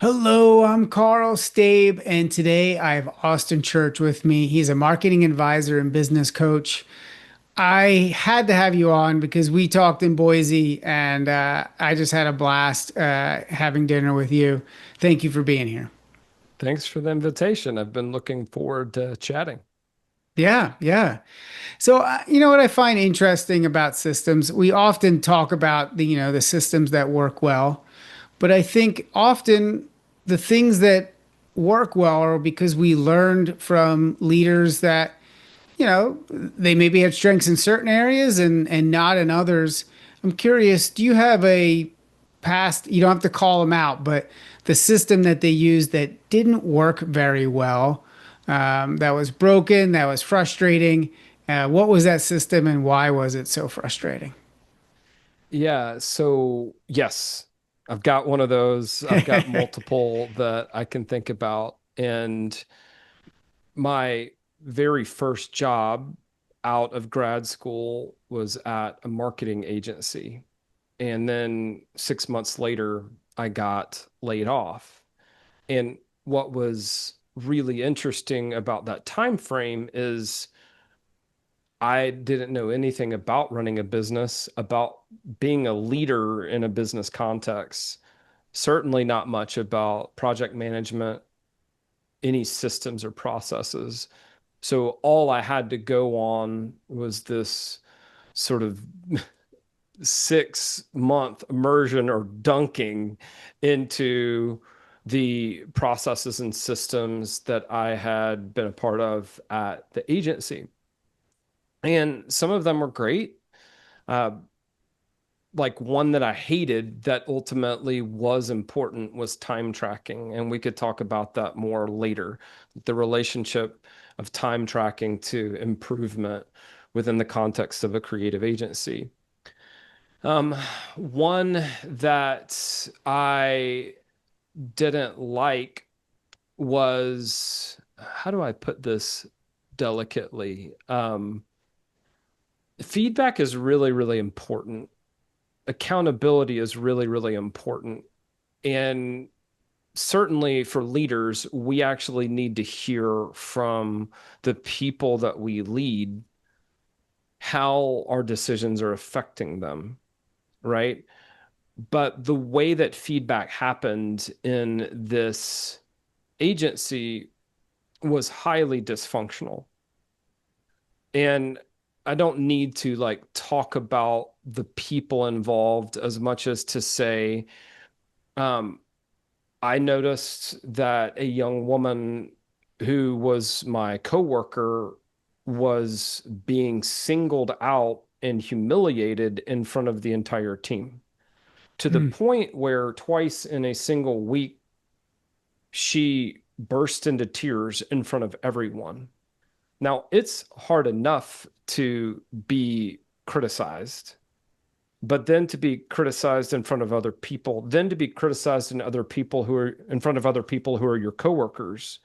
Hello, I'm Carl Stabe, and today I have Austin Church with me. He's a marketing advisor and business coach. I had to have you on because we talked in Boise, and I just had a blast having dinner with you. Thank you for being here. Thanks for the invitation. I've been looking forward to chatting. Yeah, yeah. So, you know what I find interesting about systems? We often talk about the systems that work well, but I think often the things that work well are because we learned from leaders that, they maybe had strengths in certain areas and not in others. I'm curious, do you have a past, you don't have to call them out, but the system that they used that didn't work very well, that was broken, that was frustrating? What was that system and why was it so frustrating? Yeah, so yes, I've got one of those. I've got multiple that I can think about. And my very first job out of grad school was at a marketing agency. And then 6 months later, I got laid off. And what was really interesting about that time frame is I didn't know anything about running a business, about being a leader in a business context, certainly not much about project management, any systems or processes. So all I had to go on was this sort of 6 month immersion or dunking into the processes and systems that I had been a part of at the agency. And some of them were great. Uh, like one that I hated that ultimately was important was time tracking. And we could talk about that more later. The relationship of time tracking to improvement within the context of a creative agency. Um, One that I didn't like was, how do I put this delicately? Feedback is really, really important. Accountability is really, really important. And certainly for leaders, we actually need to hear from the people that we lead how our decisions are affecting them, right? But the way that feedback happened in this agency was highly dysfunctional. And I don't need to like talk about the people involved as much as to say, um, I noticed that a young woman who was my coworker was being singled out and humiliated in front of the entire team to the Hmm. point where twice in a single week she burst into tears in front of everyone. Now, it's hard enough to be criticized, but then to be criticized in front of other people, then to be criticized in other people who are in front of other people who are your coworkers,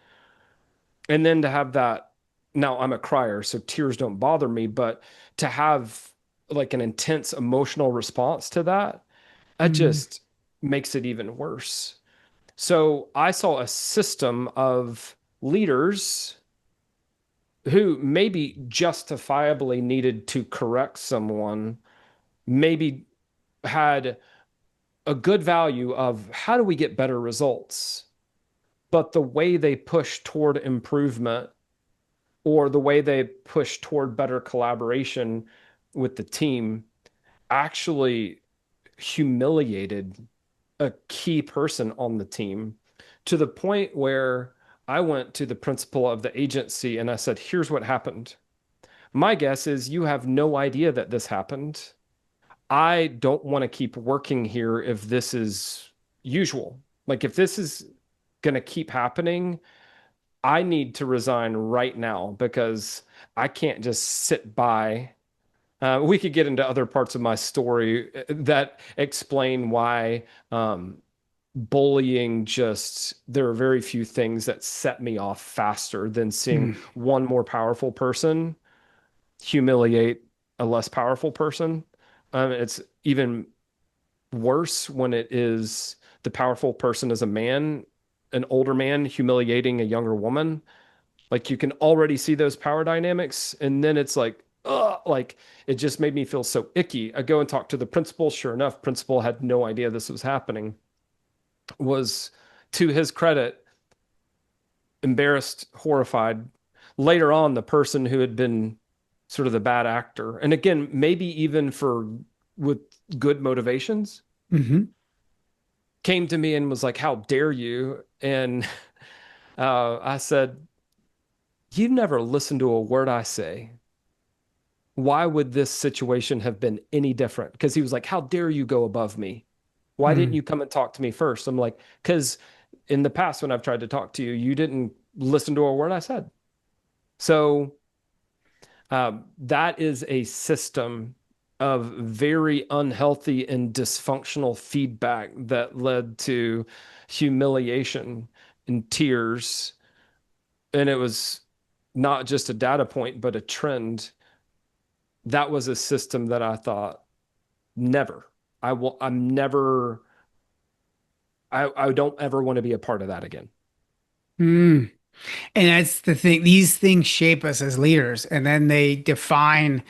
and then to have that. Now, I'm a crier, so tears don't bother me, but to have like an intense emotional response to that, that Hmm. just makes it even worse. So I saw a system of leaders who maybe justifiably needed to correct someone, maybe had a good value of how do we get better results? But the way they push toward improvement or the way they push toward better collaboration with the team actually humiliated a key person on the team to the point where I went to the principal of the agency and I said, here's what happened. My guess is you have no idea that this happened. I don't want to keep working here if this is usual. Like, if this is going to keep happening, I need to resign right now because I can't just sit by. We could get into other parts of my story that explain why bullying just, there are very few things that set me off faster than seeing Hmm. one more powerful person humiliate a less powerful person. It's even worse when it is the powerful person is a man, an older man humiliating a younger woman. Like you can already see those power dynamics. And then it's like, ugh, like it just made me feel so icky. I go and talk to the principal. Sure enough, principal had no idea this was happening. Was, to his credit, embarrassed, horrified. Later on, the person who had been sort of the bad actor, and again, maybe even for with good motivations, Hmm. came to me and was like, "How dare you?" And I said, "You never listen to a word I say. Why would this situation have been any different?" Because he was like, "How dare you go above me? Why didn't Mm. you come and talk to me first?" I'm like, "Because in the past, when I've tried to talk to you, you didn't listen to a word I said." So that is a system of very unhealthy and dysfunctional feedback that led to humiliation and tears. And it was not just a data point, but a trend. That was a system that I thought, never. I'm never, I don't ever want to be a part of that again. Mm. And that's the thing. These things shape us as leaders, and then they define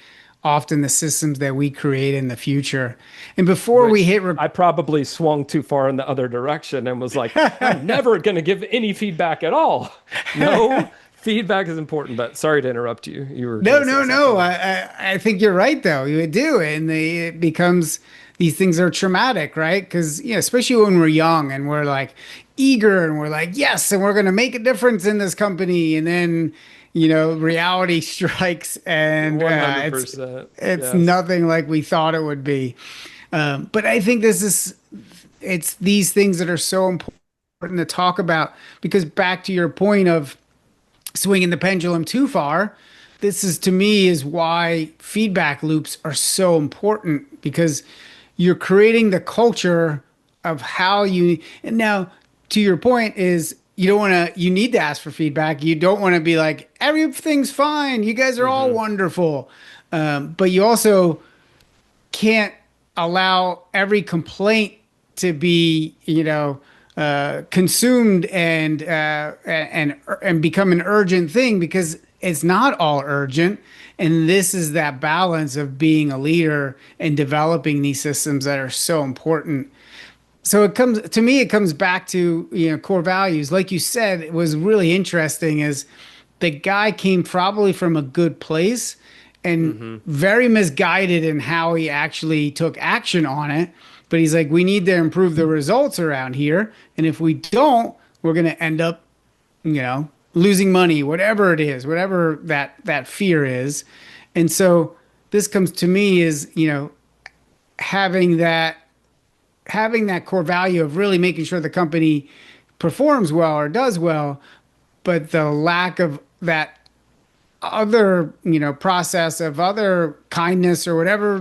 often the systems that we create in the future. And before we Which hit I probably swung too far in the other direction and was like, I'm never going to give any feedback at all. No, feedback is important, but sorry to interrupt you. You were going No, to say no, no. something. I think you're right, though. You do, and it becomes these things are traumatic, right? Because especially when we're young and we're like eager and we're like, yes, and we're going to make a difference in this company, and then reality strikes, and it's 100%. it's Yes. nothing like we thought it would be. But I think it's these things that are so important to talk about because back to your point of swinging the pendulum too far. This is to me is why feedback loops are so important because you're creating the culture of how you and now to your point is you need to ask for feedback. You don't want to be like everything's fine. You guys are all Hmm. wonderful. But you also can't allow every complaint to be, consumed and become an urgent thing because it's not all urgent. And this is that balance of being a leader and developing these systems that are so important. So it comes back to, core values. Like you said, it was really interesting is the guy came probably from a good place and Hmm. very misguided in how he actually took action on it. But he's like, we need to improve the results around here. And if we don't, we're going to end up, losing money, whatever it is, whatever that fear is. And so this comes to me is, having that having that core value of really making sure the company performs well or does well, but the lack of that other process of other kindness or whatever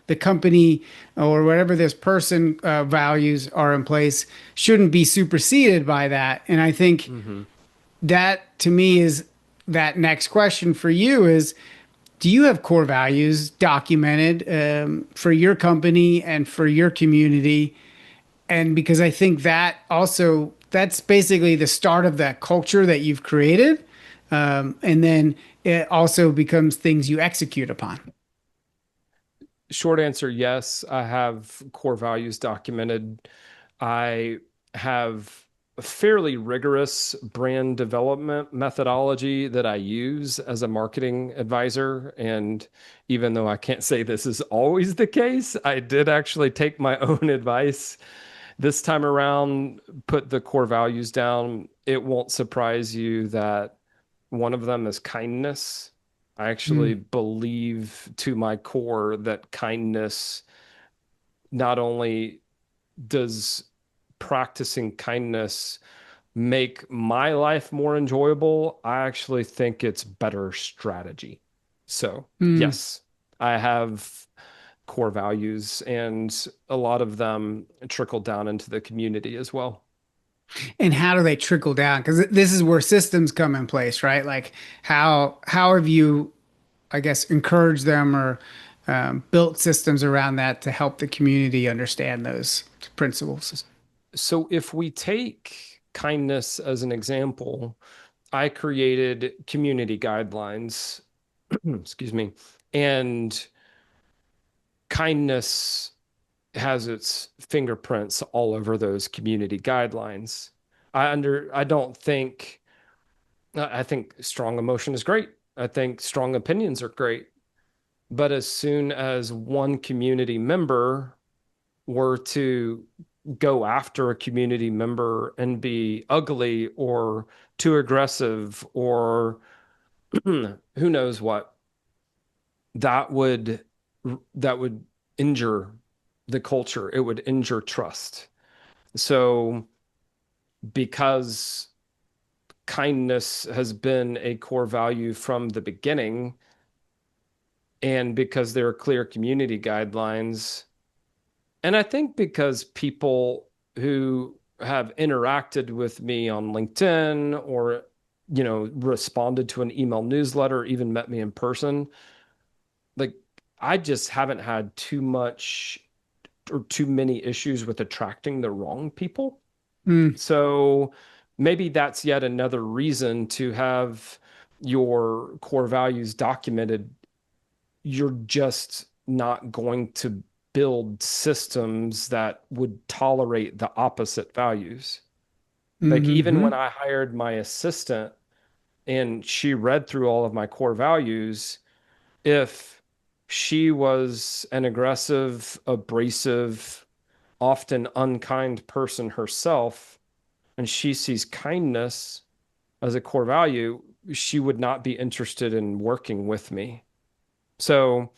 the company or whatever this person values are in place shouldn't be superseded by that. And I think Hmm. that to me is that next question for you is do you have core values documented for your company and for your community? And because I think that also that's basically the start of that culture that you've created, and then it also becomes things you execute upon. Short answer, yes. I have core values documented. I have a fairly rigorous brand development methodology that I use as a marketing advisor. And even though I can't say this is always the case, I did actually take my own advice this time around, put the core values down. It won't surprise you that one of them is kindness. I actually Mm, believe to my core that kindness not only does practicing kindness make my life more enjoyable, I actually think it's better strategy. So, mm. yes, I have core values, and a lot of them trickle down into the community as well. And how do they trickle down? Because this is where systems come in place, right? Like how have you, I guess, encouraged them or built systems around that to help the community understand those principles? So if we take kindness as an example, I created community guidelines, excuse me, and kindness has its fingerprints all over those community guidelines. I don't think I think strong emotion is great. I think strong opinions are great. But as soon as one community member were to go after a community member and be ugly or too aggressive or who knows what, that would that would injure the culture. It would injure trust. So because kindness has been a core value from the beginning, and because there are clear community guidelines, and I think because people who have interacted with me on LinkedIn or, responded to an email newsletter, even met me in person, like I just haven't had too much or too many issues with attracting the wrong people. Mm, So maybe that's yet another reason to have your core values documented. You're just not going to build systems that would tolerate the opposite values. Like even when mm-hmm. I hired my assistant and she read through all of my core values, if she was an aggressive, abrasive, often unkind person herself, and she sees kindness as a core value, she would not be interested in working with me. So,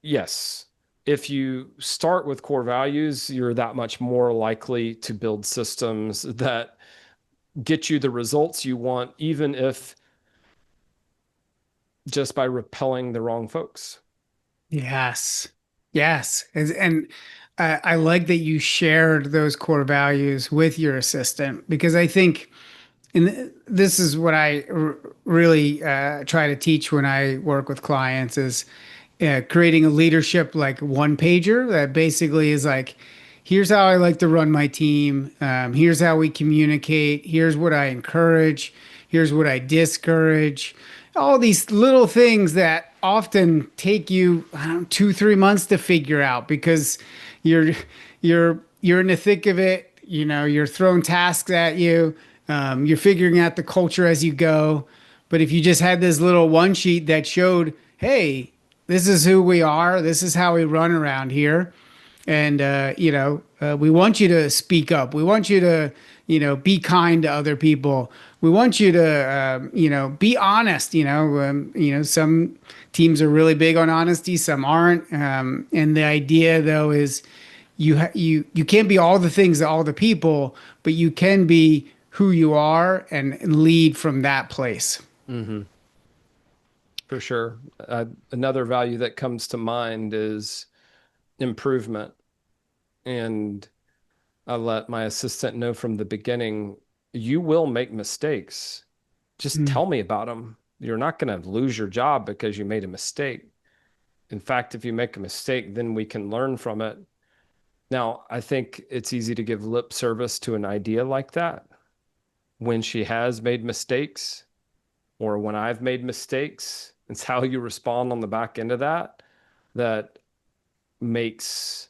yes, if you start with core values, you're that much more likely to build systems that get you the results you want, even if just by repelling the wrong folks. Yes. Yes. And I like that you shared those core values with your assistant because I think, and this is what I really try to teach when I work with clients is creating a leadership like one pager that basically is like, here's how I like to run my team. Here's how we communicate. Here's what I encourage. Here's what I discourage. All these little things that often take you, I don't know, 2, 3 months to figure out because you're you're in the thick of it. You know, you're throwing tasks at you. You're figuring out the culture as you go. But if you just had this little one sheet that showed, hey, this is who we are. This is how we run around here. And, we want you to speak up. We want you to, be kind to other people. We want you to, be honest. Some teams are really big on honesty, some aren't. And the idea, though, is you can't be all the things to all the people, but you can be who you are and lead from that place. Mm-hmm. For sure. Another value that comes to mind is improvement. And I let my assistant know from the beginning, you will make mistakes. Just Mm, tell me about them. You're not going to lose your job because you made a mistake. In fact, if you make a mistake, then we can learn from it. Now, I think it's easy to give lip service to an idea like that when she has made mistakes or when I've made mistakes. It's how you respond on the back end of that that makes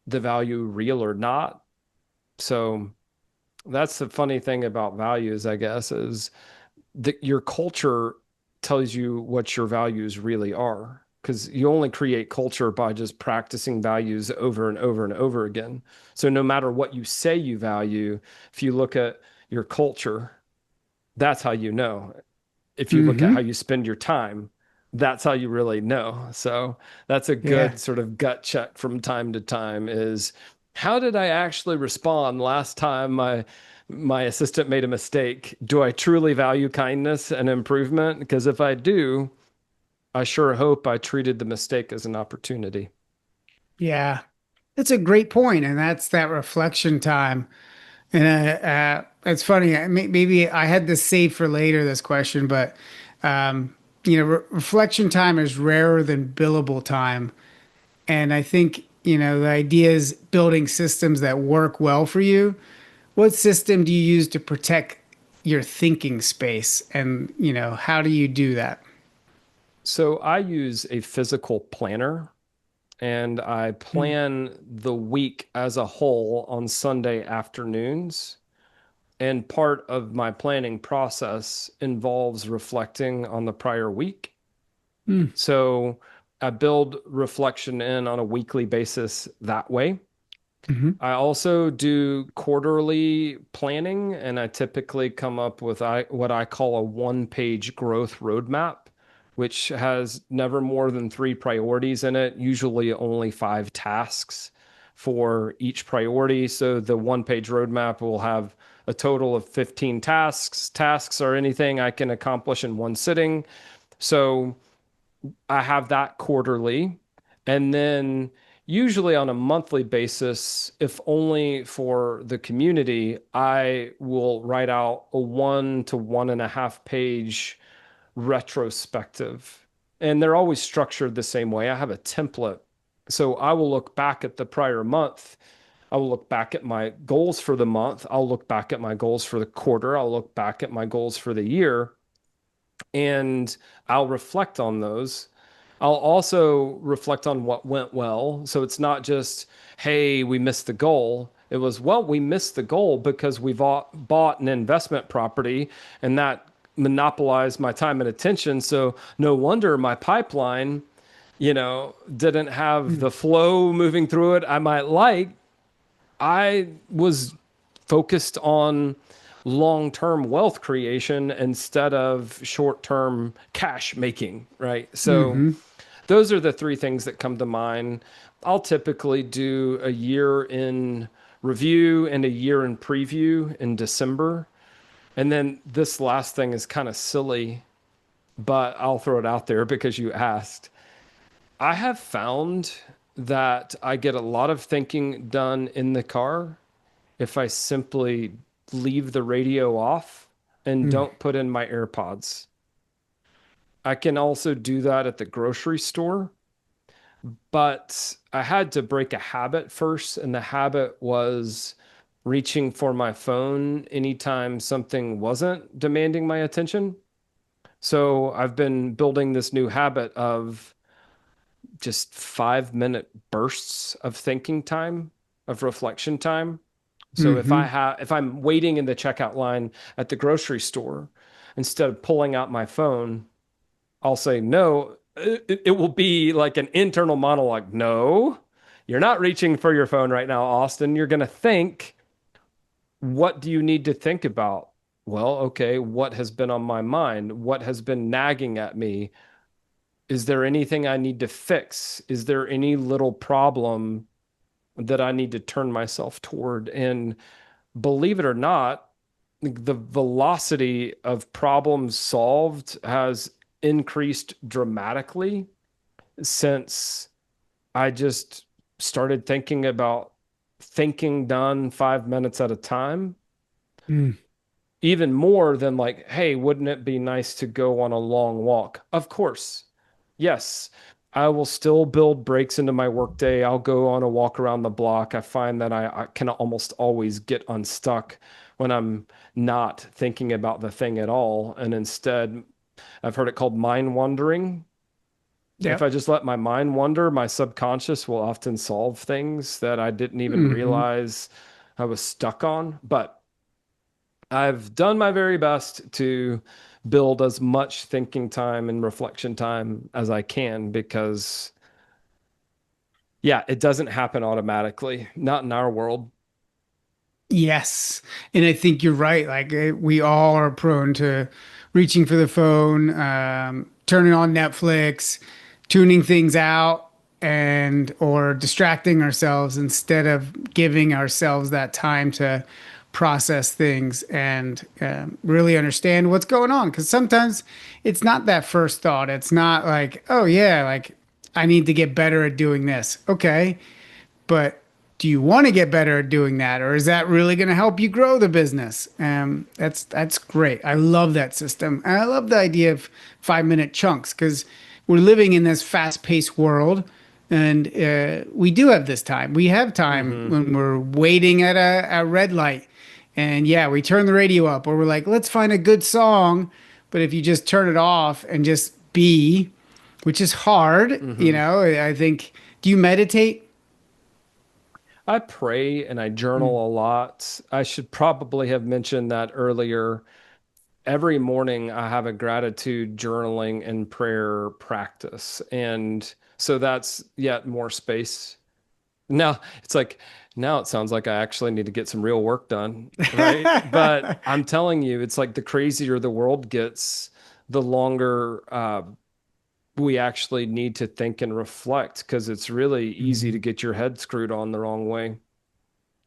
the value real or not. So that's the funny thing about values, I guess, is that your culture tells you what your values really are. Because you only create culture by just practicing values over and over and over again. So no matter what you say you value, if you look at your culture, that's how you know. If you look at how mm-hmm. you spend your time, that's how you really know. So that's a Yeah. good sort of gut check from time to time is how did I actually respond last time my assistant made a mistake? Do I truly value kindness and improvement? Because if I do, I sure hope I treated the mistake as an opportunity. Yeah. That's a great point, and that's that reflection time. And it's funny. Maybe I had this saved for later, this question, but reflection time is rarer than billable time, and I think the idea is building systems that work well for you. What system do you use to protect your thinking space? And, how do you do that? So I use a physical planner and I Mm, plan the week as a whole on Sunday afternoons. And part of my planning process involves reflecting on the prior week. mm, So I build reflection in on a weekly basis that way. mhm, I also do quarterly planning, and I typically come up with what I call a one-page growth roadmap, which has never more than three priorities in it, usually only five tasks for each priority. So the one-page roadmap will have a total of 15 tasks. Tasks are anything I can accomplish in one sitting. So I have that quarterly. And then usually on a monthly basis, if only for the community, I will write out a 1 to 1.5 page retrospective. And they're always structured the same way. I have a template. So I will look back at the prior month. I will look back at my goals for the month. I'll look back at my goals for the quarter. I'll look back at my goals for the year and I'll reflect on those. I'll also reflect on what went well. So it's not just, hey, we missed the goal. It was, well, we missed the goal because we bought an investment property and that monopolized my time and attention. So no wonder my pipeline, didn't have mm, the flow moving through it I might like. I was focused on long-term wealth creation instead of short-term cash making, right? So mhm, those are the three things that come to mind. I'll typically do a year in review and a year in preview in December. And then this last thing is kind of silly, but I'll throw it out there because you asked. I have found that I get a lot of thinking done in the car if I simply leave the radio off and mm, don't put in my AirPods. I can also do that at the grocery store, but I had to break a habit first, and the habit was reaching for my phone anytime something wasn't demanding my attention. So I've been building this new habit of just 5 minute bursts of thinking time, of reflection time. So mhm, if I'm waiting in the checkout line at the grocery store, instead of pulling out my phone, I'll say no. It will be like an internal monologue. No, you're not reaching for your phone right now, Austin. You're going to think, what do you need to think about? Well, okay, what has been on my mind? What has been nagging at me? Is there anything I need to fix? Is there any little problem that I need to turn myself toward? And believe it or not, the velocity of problems solved has increased dramatically since I just started thinking about thinking done 5 minutes at a time, mm. even more than like, hey, wouldn't it be nice to go on a long walk? Of course. Yes, I will still build breaks into my workday. I'll go on a walk around the block. I find that I can almost always get unstuck when I'm not thinking about the thing at all. And instead, I've heard it called mind wandering. If I Yep. just let my mind wander, my subconscious will often solve things that I didn't even Mhm. realize I was stuck on. But I've done my very best to build as much thinking time and reflection time as I can because, yeah, it doesn't happen automatically, not in our world. Yes. And I think you're right. Like we all are prone to reaching for the phone, turning on Netflix, tuning things out and or distracting ourselves instead of giving ourselves that time to process things and really understand what's going on. Because sometimes it's not that first thought. It's not like, oh yeah, like I need to get better at doing this. Okay. But do you want to get better at doing that, or is that really going to help you grow the business? That's great. I love that system, and I love the idea of 5 minute chunks because we're living in this fast paced world. And we do have this time. We have time Mm-hmm. when we're waiting at a red light. And yeah, we turn the radio up or we're like, let's find a good song. But if you just turn it off and just be, which is hard, Mm-hmm. I think, do you meditate? I pray and I Mm. journal a lot. I should probably have mentioned that earlier. Every morning I have a gratitude journaling and prayer practice. And so that's yet more space. Now it's like, now it sounds like I actually need to get some real work done, right? But I'm telling you, it's like the crazier the world gets, the longer we actually need to think and reflect because it's really easy to Mhm. get your head screwed on the wrong way.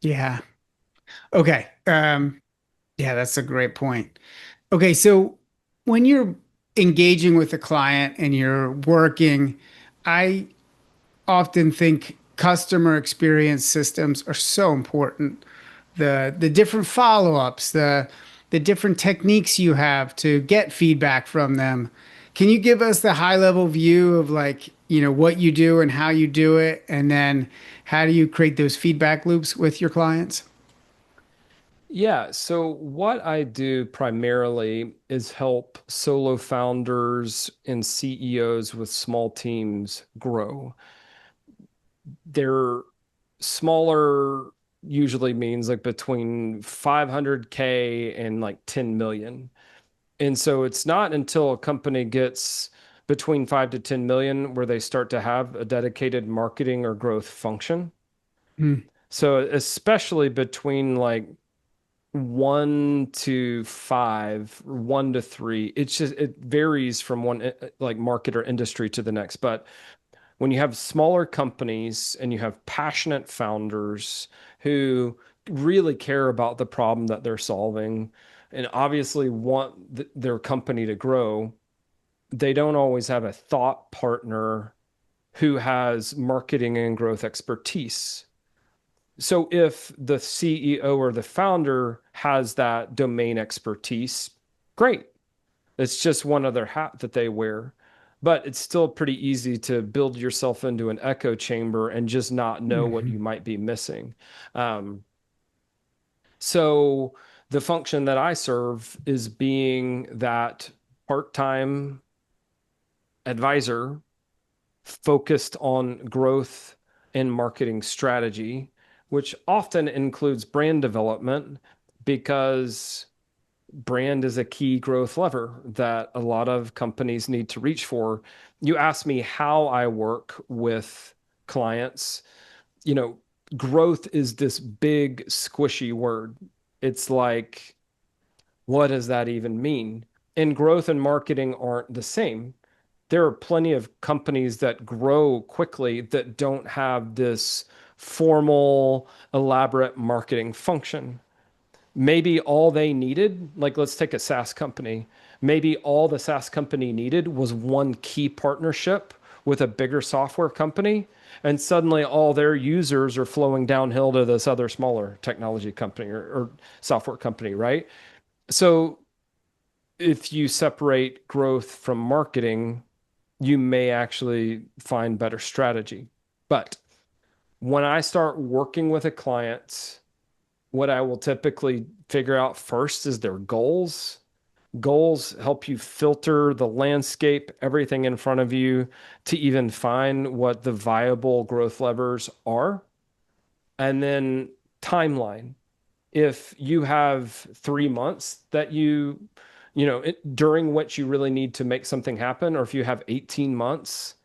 Yeah. Okay. Yeah, that's a great point. Okay, so when you're engaging with a client and you're working, I often think customer experience systems are so important. The different follow-ups, the different techniques you have to get feedback from them. Can you give us the high level view of like, what you do and how you do it, and then how do you create those feedback loops with your clients? Yeah, so what I do primarily is help solo founders and CEOs with small teams grow. They're smaller usually means like between 500K and like 10 million. And so it's not until a company gets between 5 to 10 million where they start to have a dedicated marketing or growth function. Hmm. So especially between like 1 to 5, 1 to 3, it's just it varies from one like market or industry to the next. But when you have smaller companies and you have passionate founders who really care about the problem that they're solving and obviously want their company to grow, they don't always have a thought partner who has marketing and growth expertise. So if the CEO or the founder has that domain expertise, great. It's just one other hat that they wear. But it's still pretty easy to build yourself into an echo chamber and just not know what you Mhm. might be missing. Um, so the function that I serve is being that part-time advisor focused on growth and marketing strategy, which often includes brand development because brand is a key growth lever that a lot of companies need to reach for. You asked me how I work with clients. You know, growth is this big, squishy word. It's like, what does that even mean? And growth and marketing aren't the same. There are plenty of companies that grow quickly that don't have this formal, elaborate marketing function. Maybe all they needed, like let's take a SaaS company, maybe all the SaaS company needed was one key partnership with a bigger software company. And suddenly all their users are flowing downhill to this other smaller technology company or software company, right? So if you separate growth from marketing, you may actually find better strategy. But when I start working with a client, what I will typically figure out first is their goals. Goals help you filter the landscape, everything in front of you, to even find what the viable growth levers are. And then timeline. If you have 3 months that during which you really need to make something happen, or if you have 18 months,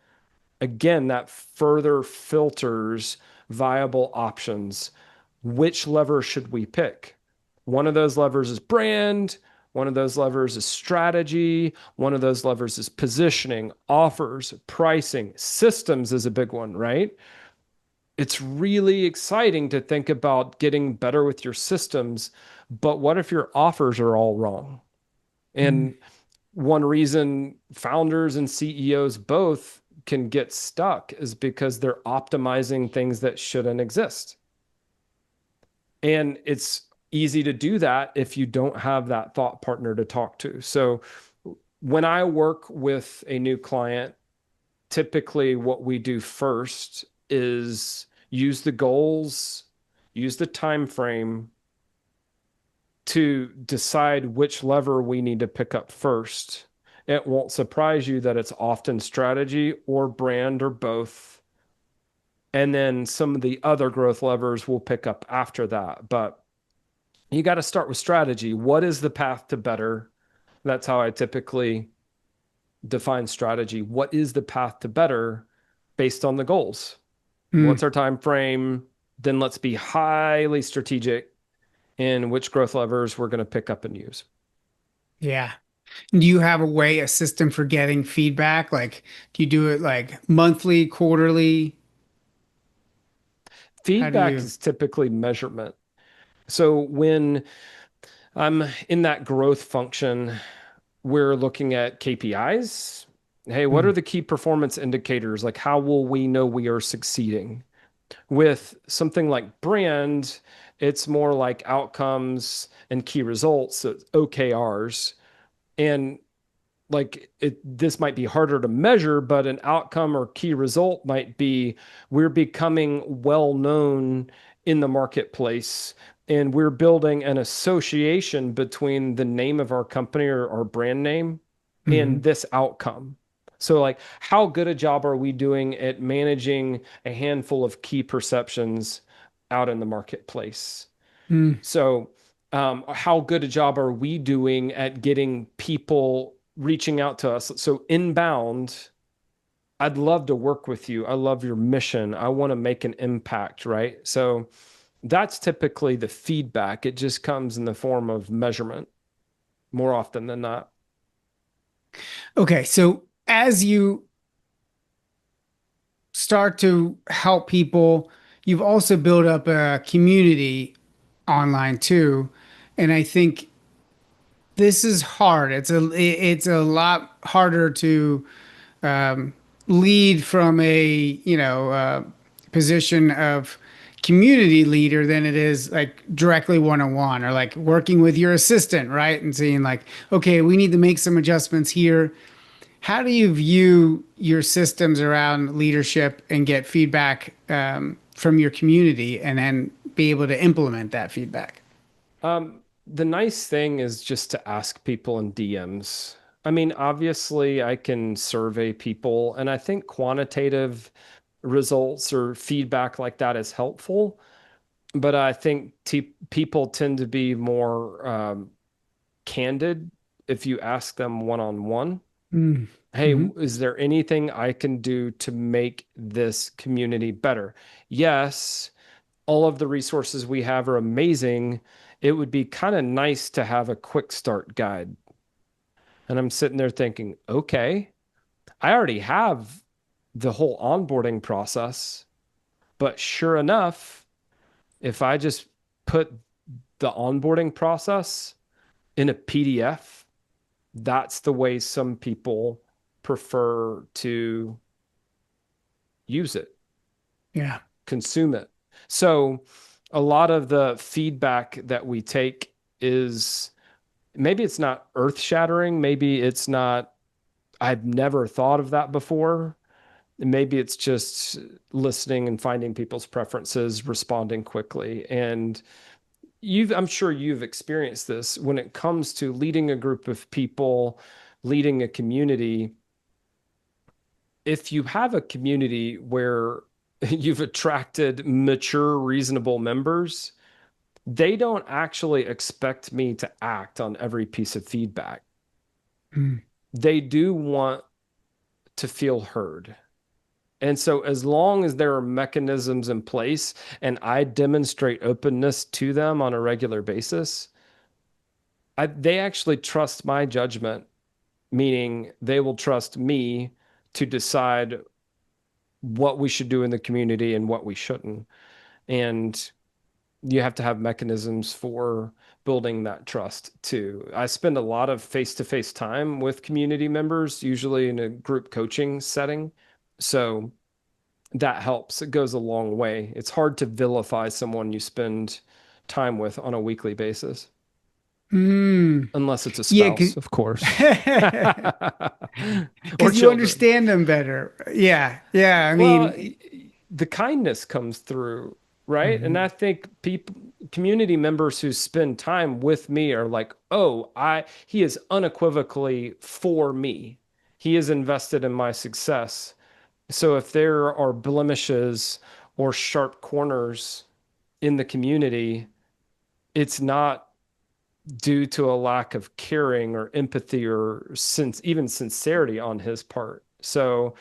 again, that further filters viable options. Which lever should we pick? One of those levers is brand. One of those levers is strategy. One of those levers is positioning, offers, pricing. Systems is a big one, right? It's really exciting to think about getting better with your systems, but what if your offers are all wrong? Mhm. And one reason founders and CEOs both can get stuck is because they're optimizing things that shouldn't exist. And it's easy to do that if you don't have that thought partner to talk to. So when I work with a new client, typically what we do first is use the goals, use the time frame to decide which lever we need to pick up first. It won't surprise you that it's often strategy or brand or both. And then some of the other growth levers we'll pick up after that. But you got to start with strategy. What is the path to better? That's how I typically define strategy. What is the path to better based on the goals? Mm, What's our time frame? Then let's be highly strategic in which growth levers we're going to pick up and use. yeah. Do you have a way, a system for getting feedback? Like, do you do it like monthly, quarterly? How do Feedback you? is typically measurement. So when I'm in that growth function, we're looking at KPIs. Hey, what are Mm, the key performance indicators? Like, how will we know we are succeeding? With something like brand, it's more like outcomes and key results, so OKRs. And like this might be harder to measure, but an outcome or key result might be we're becoming well known in the marketplace and we're building an association between the name of our company or our brand name and hmm this outcome. So, like, how good a job are we doing at managing a handful of key perceptions out in the marketplace? mm, So, how good a job are we doing at getting people reaching out to us? So, inbound, I'd love to work with you. I love your mission. I want to make an impact, right? So, that's typically the feedback. It just comes in the form of measurement more often than not. Okay, so as you start to help people, you've also built up a community online too. And I think this is hard. It's a lot harder to um, lead from a position of community leader than it is like directly one-on-one or like working with your assistant, right? And seeing like, okay, we need to make some adjustments here. How do you view your systems around leadership and get feedback from your community and then be able to implement that feedback? The nice thing is just to ask people in DMs. I mean, obviously, I can survey people, and I think quantitative results or feedback like that is helpful. But I think people tend to be more candid if you ask them one on one. Mm, Hey, hmm is there anything I can do to make this community better? Yes, all of the resources we have are amazing. It would be kind of nice to have a quick start guide. And I'm sitting there thinking, okay, I already have the whole onboarding process. But sure enough, if I just put the onboarding process in a PDF, that's the way some people prefer to use it, Yeah. consume it. So a lot of the feedback that we take is maybe it's not earth shattering. Maybe it's not, I've never thought of that before. Maybe it's just listening and finding people's preferences, responding quickly. And I'm sure you've experienced this when it comes to leading a group of people, leading a community. If you have a community where you've attracted mature, reasonable members, they don't actually expect me to act on every piece of feedback. Mm, They do want to feel heard. And so, as long as there are mechanisms in place and I demonstrate openness to them on a regular basis, they actually trust my judgment, meaning they will trust me to decide what we should do in the community and what we shouldn't. And you have to have mechanisms for building that trust too. I spend a lot of face-to-face time with community members, usually in a group coaching setting. So that helps. It goes a long way. It's hard to vilify someone you spend time with on a weekly basis. Mm. unless it's a Yeah, spouse, of course, or because you children. understand them better. Yeah, yeah. I Well, mean, the kindness comes through, right? And I mhm. think people, community members who spend time with me are like, "Oh, he is unequivocally for me. He is invested in my success." So if there are blemishes or sharp corners in the community, it's not due to a lack of caring or empathy or even sincerity on his part. So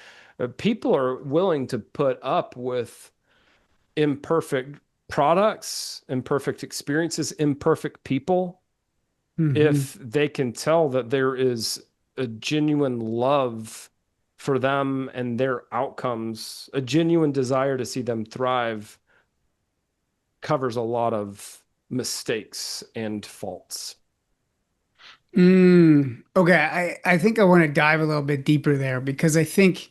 people are willing to put up with imperfect products, imperfect experiences, imperfect people Mhm. if they can tell that there is a genuine love for them and their outcomes, a genuine desire to see them thrive covers a lot of mistakes and faults. Okay, I think I want to dive a little bit deeper there because I think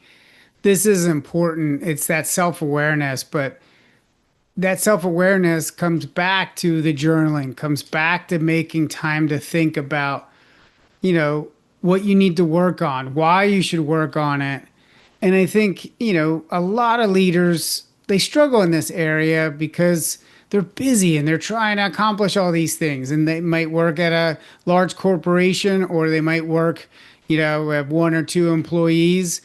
this is important. It's that self-awareness, but that self-awareness comes back to the journaling, comes back to making time to think about, you know, what you need to work on, why you should work on it. And I think, a lot of leaders, they struggle in this area because they're busy and they're trying to accomplish all these things. And they might work at a large corporation or they might work, have one or two employees.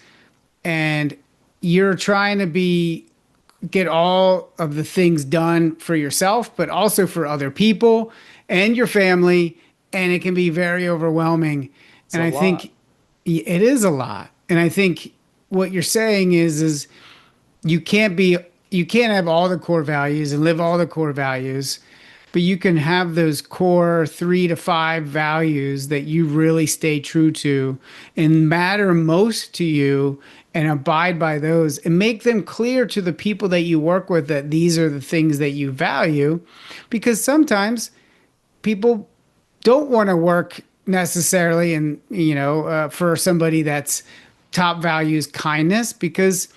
And you're trying to get all of the things done for yourself, but also for other people and your family. And it can be very overwhelming. It's And a I think lot. it is a lot. And I think what you're saying is you can't be, you can't have all the core values and live all the core values, but you can have those core 3 to 5 values that you really stay true to and matter most to you and abide by those and make them clear to the people that you work with that these are the things that you value. Because sometimes people don't want to work necessarily and for somebody that's top values kindness because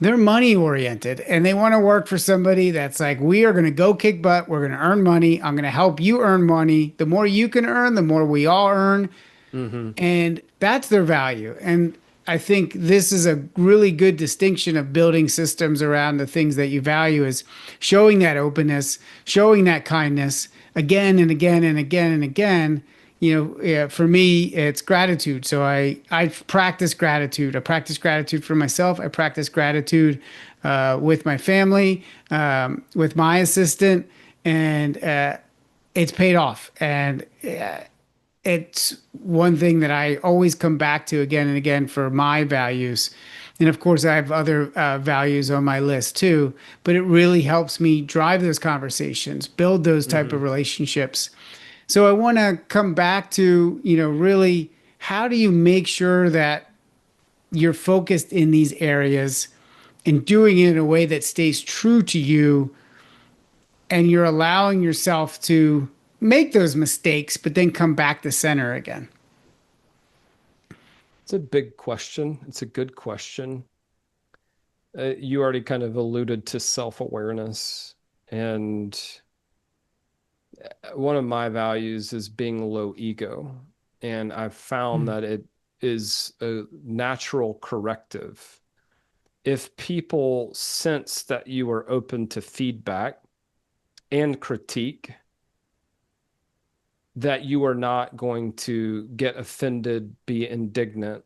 they're money oriented and they want to work for somebody that's like, we are going to go kick butt. We're going to earn money. I'm going to help you earn money. The more you can earn, the more we all earn. Hmm. And that's their value. And I think this is a really good distinction of building systems around the things that you value is showing that openness, showing that kindness again and again and again and again. Yeah, for me, it's gratitude. So I practice gratitude. I practice gratitude for myself. I practice gratitude with my family, with my assistant, and it's paid off. And it's one thing that I always come back to again and again for my values. And of course, I have other values on my list too, but it really helps me drive those conversations, build those type of Hmm. relationships. So I want to come back to, really how do you make sure that you're focused in these areas and doing it in a way that stays true to you and you're allowing yourself to make those mistakes, but then come back to center again? It's a big question. It's a good question. You already kind of alluded to self-awareness, and one of my values is being low ego. And I've found Mm. that it is a natural corrective. If people sense that you are open to feedback and critique, that you are not going to get offended, be indignant,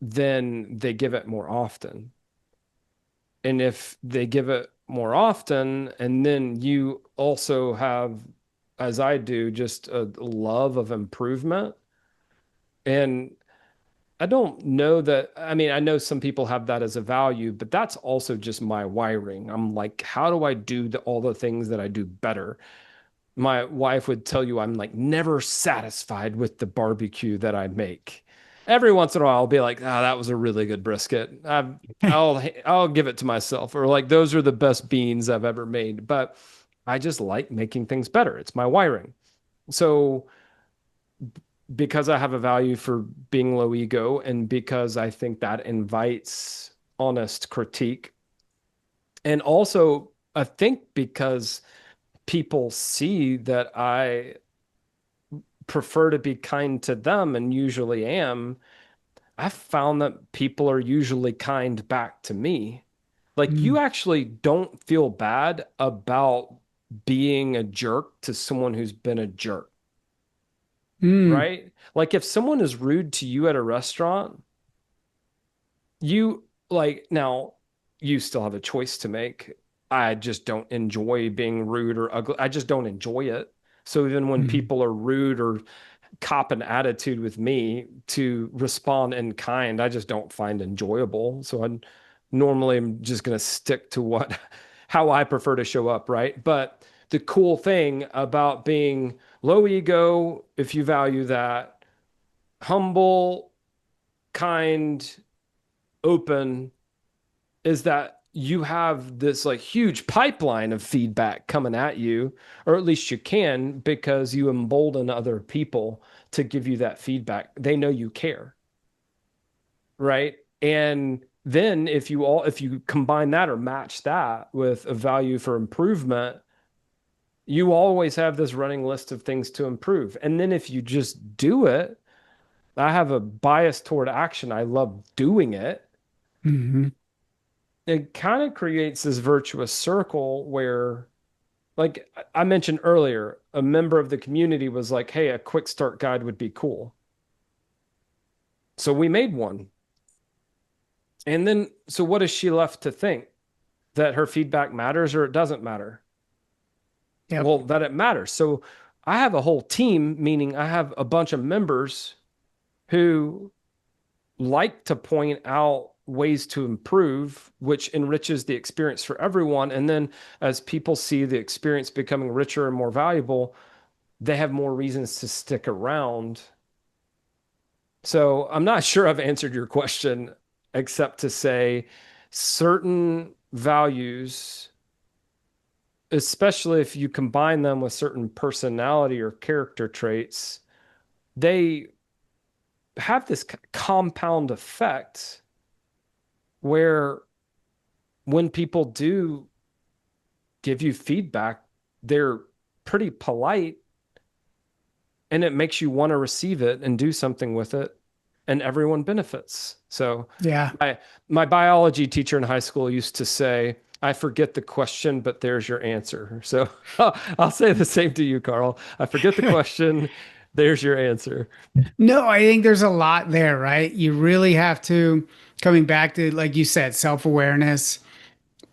then they give it more often. And if they give it more often, and then you also have, as I do, just a love of improvement. And I don't know that, I mean, I know some people have that as a value, but that's also just my wiring. I'm like, how do I do all the things that I do better? My wife would tell you I'm like never satisfied with the barbecue that I make. Every once in a while, I'll be like, "Ah, that was a really good brisket. I'll give it to myself," or like, "Those are the best beans I've ever made." But I just like making things better. It's my wiring. So because I have a value for being low ego, and because I think that invites honest critique, and also I think because people see that I prefer to be kind to them and usually am, I've found that people are usually kind back to me. Like you Mm. actually don't feel bad about being a jerk to someone who's been a jerk, Mm. right? Like if someone is rude to you at a restaurant, you like now you still have a choice to make. I just don't enjoy being rude or ugly. I just don't enjoy it. So even when Mm. people are rude or cop an attitude with me to respond in kind, I just don't find enjoyable. So I normally am just going to stick to what how I prefer to show up, right? But the cool thing about being low ego, if you value that, humble, kind, open, is that you have this like huge pipeline of feedback coming at you, or at least you can because you embolden other people to give you that feedback. They know you care, right? And then if you combine that or match that with a value for improvement, you always have this running list of things to improve. And then if you just do it, I have a bias toward action. I love doing it. Mhm. It kind of creates this virtuous circle where, like I mentioned earlier, a member of the community was like, hey, a quick start guide would be cool. So we made one. And then, so what is she left to think? That her feedback matters or it doesn't matter? Yep. Well, that it matters. So I have a whole team, meaning I have a bunch of members who like to point out ways to improve, which enriches the experience for everyone. And then as people see the experience becoming richer and more valuable, they have more reasons to stick around. So I'm not sure I've answered your question, except to say certain values, especially if you combine them with certain personality or character traits, they have this compound effect where when people do give you feedback, they're pretty polite and it makes you want to receive it and do something with it, and everyone benefits. So Yeah. my biology teacher in high school used to say, I forget the question, but there's your answer. So I'll say the same to you, Carl. I forget the question, there's your answer. No, I think there's a lot there, right? You really have to, coming back to, like you said, self-awareness,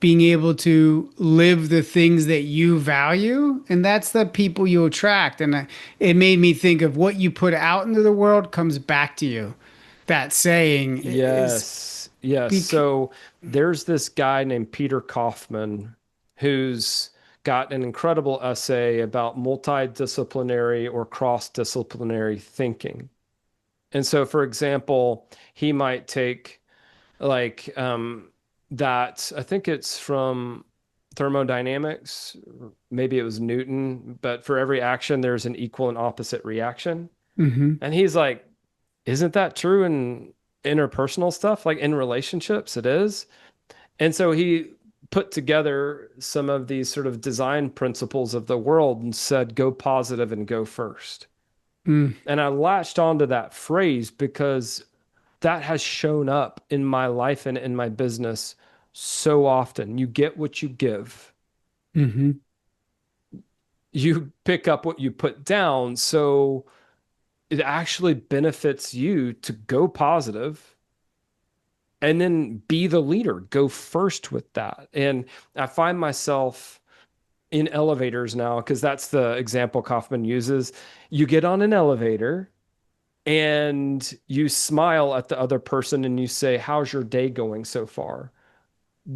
being able to live the things that you value, and that's the people you attract. And it made me think of what you put out into the world comes back to you. That saying is Yes. Yes. bec So there's this guy named Peter Kaufman who's got an incredible essay about multidisciplinary or cross-disciplinary thinking. And so, for example, he might take like that, I think it's from thermodynamics, maybe it was Newton, but for every action, there's an equal and opposite reaction. hmm And he's like, isn't that true in interpersonal stuff? Like in relationships, it is. And so he put together some of these sort of design principles of the world and said, go positive and go first. mm, And I latched onto that phrase because that has shown up in my life and in my business so often. You get what you give, hmm you pick up what you put down. So it actually benefits you to go positive and then be the leader, go first with that. And I find myself in elevators now because that's the example Kaufman uses. You get on an elevator and you smile at the other person and you say, how's your day going so far?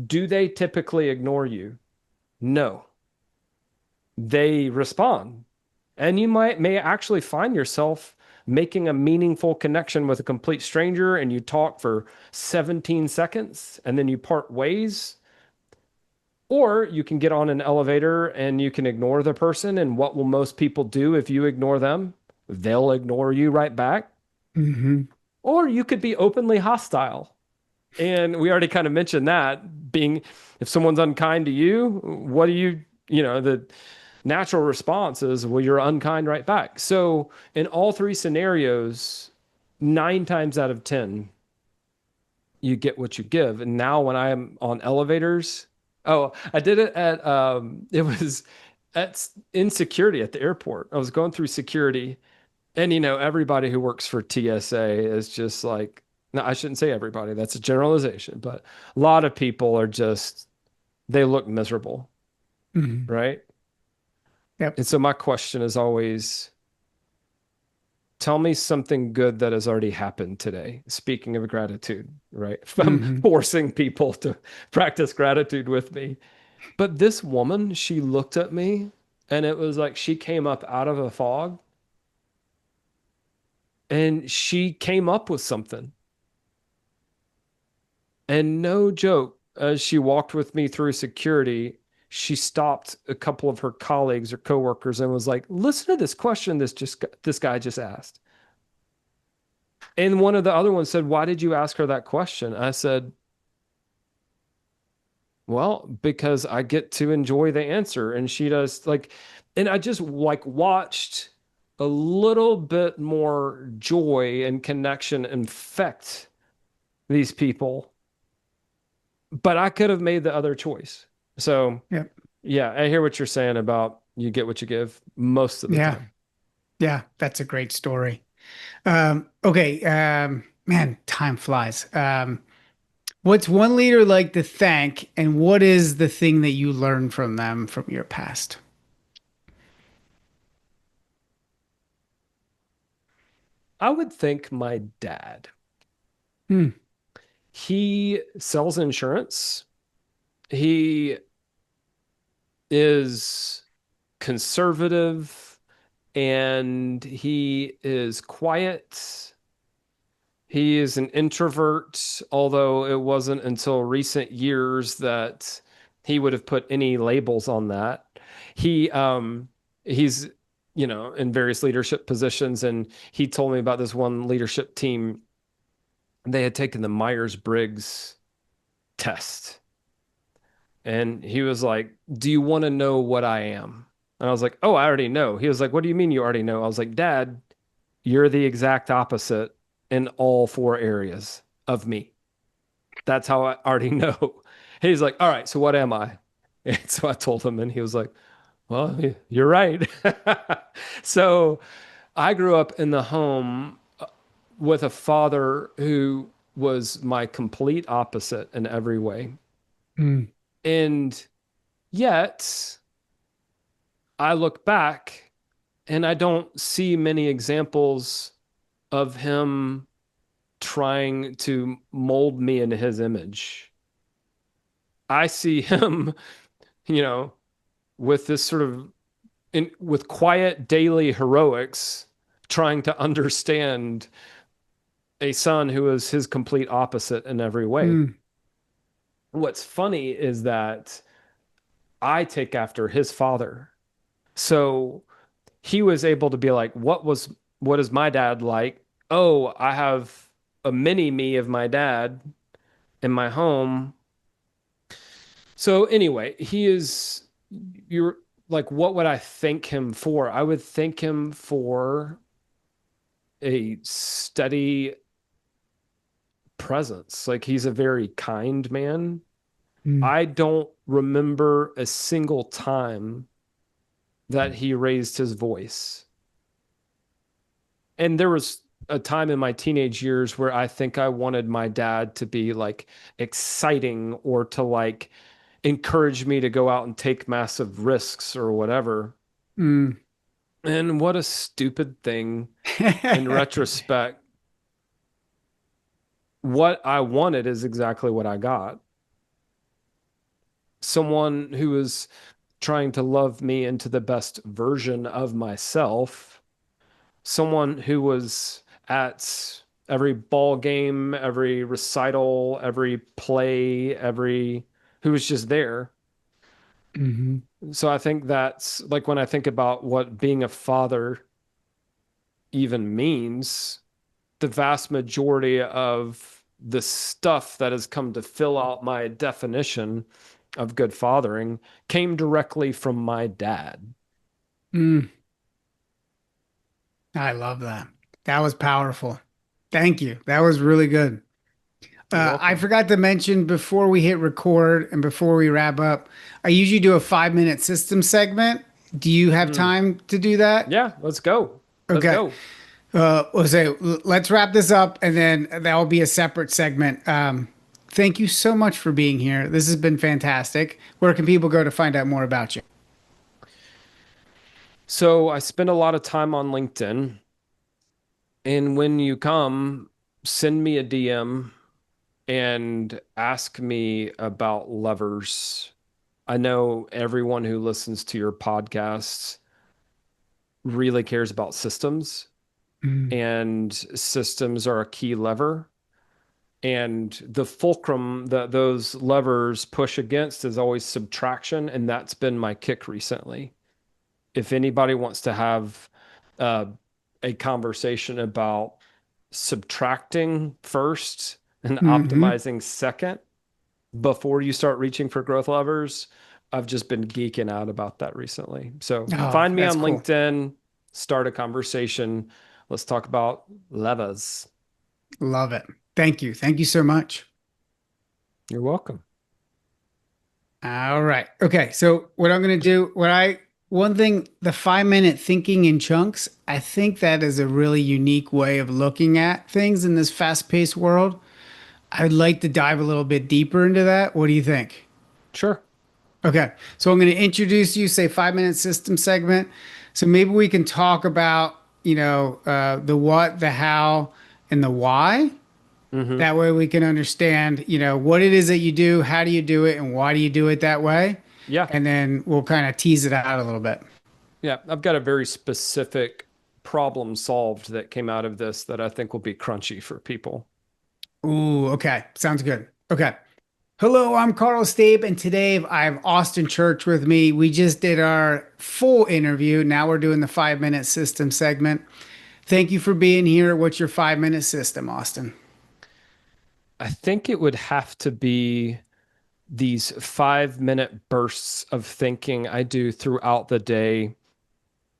Do they typically ignore you? No, they respond. And you may actually find yourself making a meaningful connection with a complete stranger and you talk for 17 seconds and then you part ways. Or you can get on an elevator and you can ignore the person. And what will most people do if you ignore them? They'll ignore you right back. hmm Or you could be openly hostile. And we already kind of mentioned that being if someone's unkind to you, what do you, you know, the Natural response is, well, you're unkind right back. So in all three scenarios, 9 times out of 10, you get what you give. And now when I'm on elevators, oh, I did it at it was at in security at the airport. I was going through security, and everybody who works for TSA is just like, no, I shouldn't say everybody, that's a generalization, but a lot of people are just, they look miserable, Mhm. right? Yep. And so my question is always, tell me something good that has already happened today. Speaking of gratitude, right? If I'm Hmm. forcing people to practice gratitude with me. But this woman, she looked at me and it was like she came up out of a fog and she came up with something. And no joke, as she walked with me through security, she stopped a couple of her colleagues or coworkers and was like, "Listen to this question this guy just asked." And one of the other ones said, "Why did you ask her that question?" I said, "Well, because I get to enjoy the answer." And she does like, and I just like watched a little bit more joy and connection infect these people, but I could have made the other choice. So, Yep. yeah, I hear what you're saying about you get what you give most of the Yeah. time. Yeah. That's a great story. Okay. Man, time flies. What's one leader like to thank, and what is the thing that you learned from them from your past? I would think my dad. Hmm. He sells insurance. He is conservative and he is quiet. He is an introvert, although it wasn't until recent years that he would have put any labels on that. He he's in various leadership positions, and he told me about this one leadership team. They had taken the Myers-Briggs test. And he was like, "Do you want to know what I am?" And I was like, "Oh, I already know." He was like, "What do you mean you already know?" I was like, "Dad, you're the exact opposite in all four areas of me. That's how I already know." He's like, "All right, so what am I?" And so I told him, and he was like, "Well, you're right." So I grew up in the home with a father who was my complete opposite in every way. Hmm. And yet, I look back and I don't see many examples of him trying to mold me into his image. I see him, you know, with this sort of with quiet daily heroics, trying to understand a son who is his complete opposite in every way. Hmm. What's funny is that I take after his father. So he was able to be like, what is my dad like? Oh, I have a mini me of my dad in my home. So anyway, he is you're like, what would I thank him for? I would thank him for a steady presence. Like he's a very kind man. Hmm. I don't remember a single time that he raised his voice. And there was a time in my teenage years where I think I wanted my dad to be like exciting or to like encourage me to go out and take massive risks or whatever. Hmm. And what a stupid thing in retrospect. What I wanted is exactly what I got. Someone who is trying to love me into the best version of myself, someone who was at every ball game, every recital, every play, every who was just there. Hmm. So I think that's like when I think about what being a father even means, the vast majority of the stuff that has come to fill out my definition of good fathering came directly from my dad. Mm, I love that. That was powerful. Thank you. That was really good. You're I welcome. forgot to mention before we hit record and before we wrap up, I usually do a 5 minute system segment. Do you have Mm. time to do that? Yeah, let's go. Let's Okay. go. We'll say, let's wrap this up and then that will be a separate segment. Thank you so much for being here. This has been fantastic. Where can people go to find out more about you? So I spend a lot of time on LinkedIn, and when you come, send me a DM and ask me about levers. I know everyone who listens to your podcasts really cares about systems, Mm, and systems are a key lever. And the fulcrum that those levers push against is always subtraction, and that's been my kick recently. If anybody wants to have uh, a conversation about subtracting first and hmm. optimizing second before you start reaching for growth levers, I've just been geeking out about that recently. So Oh, find me that's on cool. LinkedIn, start a conversation. Let's talk about levers. Love it. Thank you. Thank you so much. You're welcome. All right. Okay. So what I'm going to do, one thing, the 5 minute thinking in chunks, I think that is a really unique way of looking at things in this fast paced world. I'd like to dive a little bit deeper into that. What do you think? Sure. Okay. So I'm going to introduce you, say 5 minute system segment. So maybe we can talk about, the what, the how, and the why. Hmm. That way we can understand, what it is that you do, how do you do it, and why do you do it that way? Yeah. And then we'll kind of tease it out a little bit. Yeah. I've got a very specific problem solved that came out of this that I think will be crunchy for people. Ooh, okay. Sounds good. Okay. Hello, I'm Carl Stabe, and today I have Austin Church with me. We just did our full interview. Now we're doing the 5 minute system segment. Thank you for being here. What's your 5 minute system, Austin? I think it would have to be these 5 minute bursts of thinking I do throughout the day.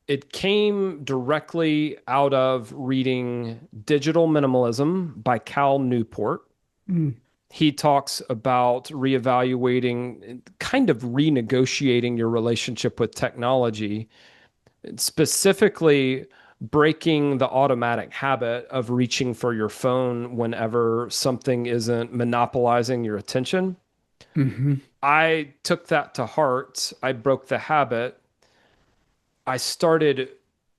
It came directly out of reading Digital Minimalism by Cal Newport. Mm, He talks about reevaluating, kind of renegotiating your relationship with technology, specifically breaking the automatic habit of reaching for your phone whenever something isn't monopolizing your attention. hmm. I took that to heart. I broke the habit. I started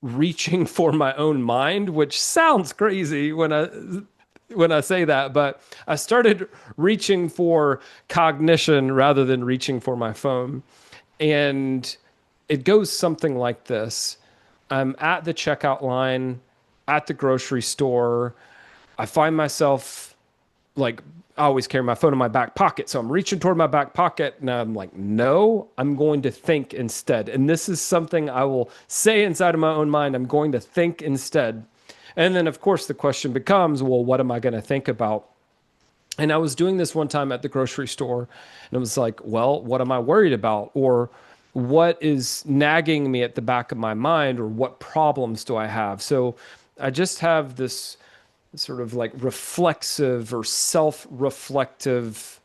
reaching for my own mind, which sounds crazy when I say that, but I started reaching for cognition rather than reaching for my phone. And it goes something like this. I'm at the checkout line at the grocery store. I find myself like I always carry my phone in my back pocket. So I'm reaching toward my back pocket and I'm like, no, I'm going to think instead. And this is something I will say inside of my own mind. I'm going to think instead. And then, of course, the question becomes, well, what am I going to think about? And I was doing this one time at the grocery store and it was like, well, what am I worried about? Or what is nagging me at the back of my mind? Or what problems do I have? So I just have this sort of like reflexive or self reflective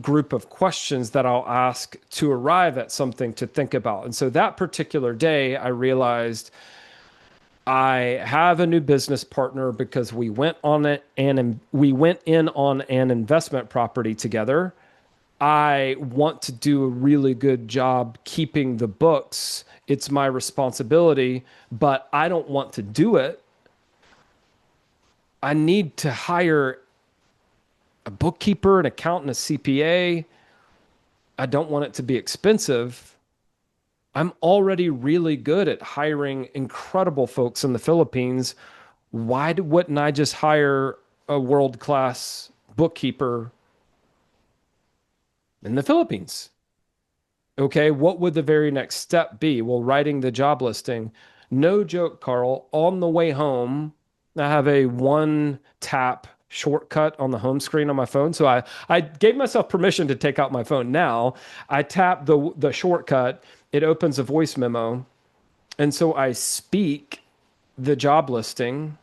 group of questions that I'll ask to arrive at something to think about. And so that particular day, I realized I have a new business partner because we went on it and we went in on an investment property together. I want to do a really good job keeping the books. It's my responsibility, but I don't want to do it. I need to hire a bookkeeper, an accountant, a CPA. I don't want it to be expensive. I'm already really good at hiring incredible folks in the Philippines. Why wouldn't I just hire a world class bookkeeper in the Philippines? Okay, what would the very next step be? Well, writing the job listing. No joke, Carl. On the way home, I have a one tap shortcut on the home screen on my phone. So I gave myself permission to take out my phone now. I tap the shortcut, it opens a voice memo. And so I speak the job listing,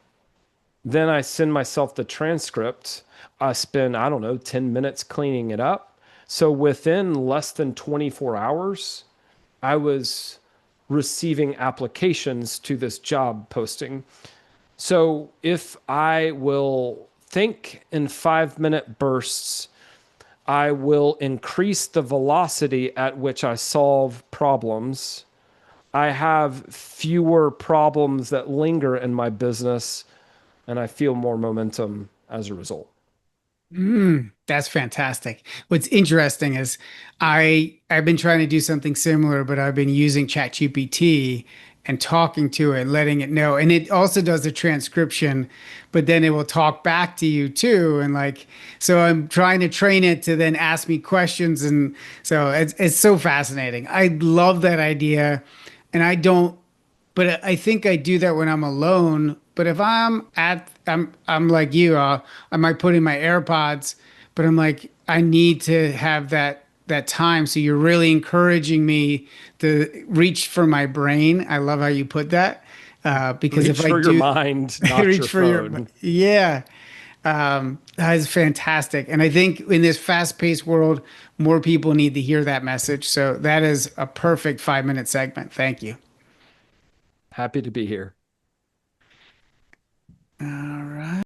then I send myself the transcript. I spend, I don't know, 10 minutes cleaning it up. So within less than 24 hours, I was receiving applications to this job posting. So if I will think in 5 minute bursts, I will increase the velocity at which I solve problems. I have fewer problems that linger in my business, and I feel more momentum as a result. That's fantastic. What's interesting is I've been trying to do something similar, but I've been using ChatGPT and talking to it, letting it know. And it also does the transcription, but then it will talk back to you too. And like, so I'm trying to train it to then ask me questions. And so it's so fascinating. I love that idea. And I don't but I think I do that when I'm alone. But if I'm like you, I might put in my AirPods, but I'm like, I need to have that time. So you're really encouraging me to reach for my brain. I love how you put that. Because if Reach I for your do mind, not your reach for phone. yeah, that is fantastic. And I think in this fast-paced world, more people need to hear that message. So that is a perfect 5 minute segment. Thank you. Happy to be here. All right.